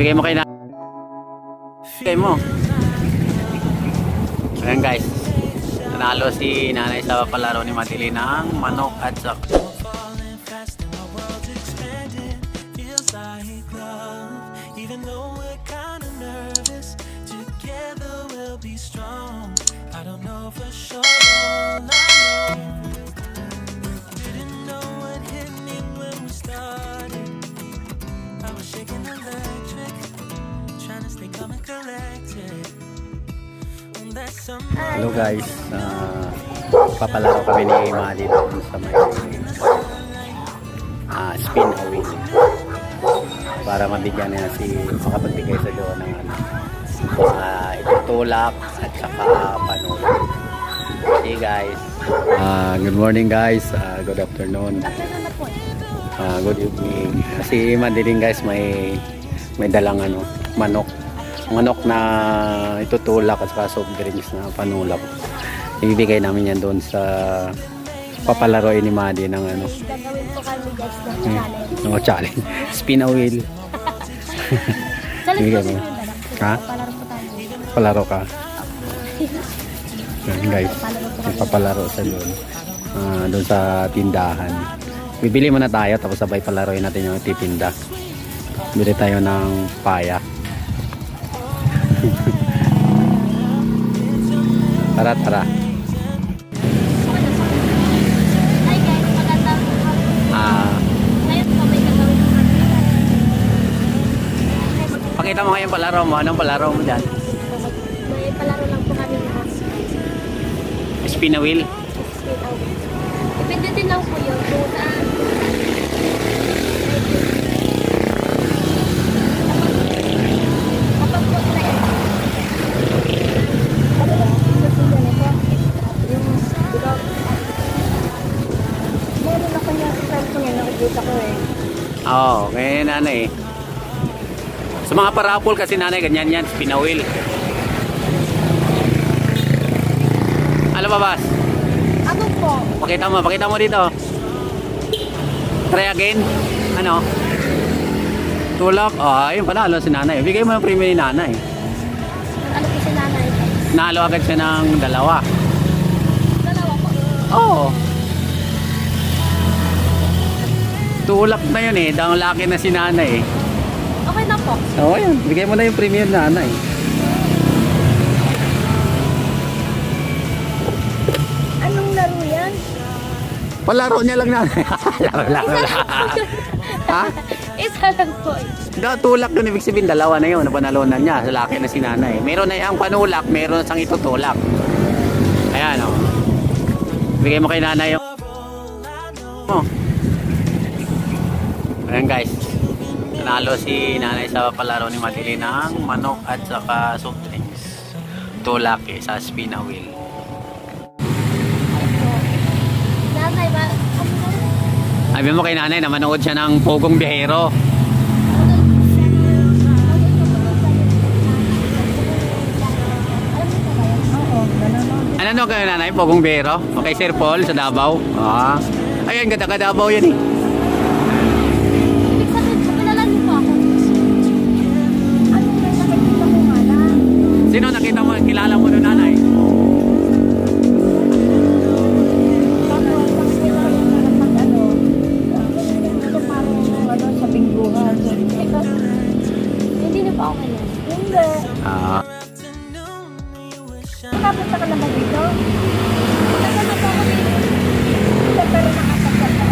Bigay mo kay nanay. Bigay mo. Ayan guys. Nanalo si nanay sa palaro ni Madeline ng manok at saka. Hello guys, papalaro kami ni Maddie doon sa may spin wheel para mabigyan niya si makapagbigay sa doon ng itutulak at saka panulak. Hey guys, good morning guys, good afternoon, good evening. Kasi Madeline guys may dalang manok na itutulak at saka soft drinks na panulak. Ibibigay namin yan doon sa papalaroin ni Maddie ng gagawin po kami guys ng challenge. Spin a wheel. Challenge po ha? Palaro po tayo. Palaro ka? Yan guys, papalaro sa doon sa tindahan. Bibili muna tayo tapos sabay palaroin natin yung titinda. Bili tayo ng paya. Tara. Hi guys, magandang ngayon po may gagawin po kami. Pakita mo ngayon palaro mo. Anong palaro mo dyan? May palaro lang po kami ng Spin a wheel? spin out. Depende din lang po yun kung saan. Kapag po try meron ako niya sa cellphone yan, nakikita ko Oo, kaya nanay. Sa mga parapol kasi nanay, ganyan yan, spin a wheel. Ano ba, Bas? Ano po? Pakita mo dito. Try again. Ano? Tulak. Ayun, panalo si nanay. Bigay mo yung premium ni nanay. Ano po si nanay? Nalo agad siya ng dalawa. Dalawa po. Oo. Tulak na yun dahil laki na si nanay Okay na po. Oo, yun. Bigay mo na yung premium nanay. Anong laro yan? Palaro niya lang nanay. Laro. Ha? Isa lang po. Tulak yun, ibig sabihin dalawa na yun. Napanalunan niya. Laki na si nanay. Meron na yung panulak, meron sang itutulak. Ayan o. Bigay mo kay nanay yung ayan guys, nanalo si nanay sa palaro ni Madeline ng manok at saka soft drinks. Tulak sa spin a wheel. Nanay ba? Sabi mo kay nanay na manood siya ng Pogong Biyahero. Ano kayo nanay? Pogong Biyahero? Okay, Sir Paul sa Davao. Ayun, ganda ka Davao yan Sino nakita mo? Kilala mo nun nanay? Sa bingguhan. Hindi na pa okay yan. Hindi. Nakapunta ka naman dito? Nakapunta na po ako dito. Pero nakasakit ka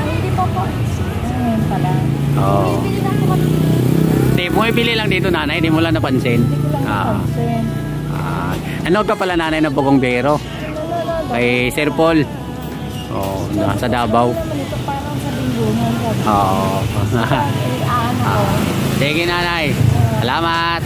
hindi po po. Ayun pala. Bibili lang po kami. Hindi, bumibili lang dito nanay, hindi mo lang napansin. Hindi ko lang napansin. Ano ka pala nanay ng Pogong Biyahero? Kay Sir Paul. Nasa Davao. Ito parang sa bingguhan. Sige nanay. Salamat.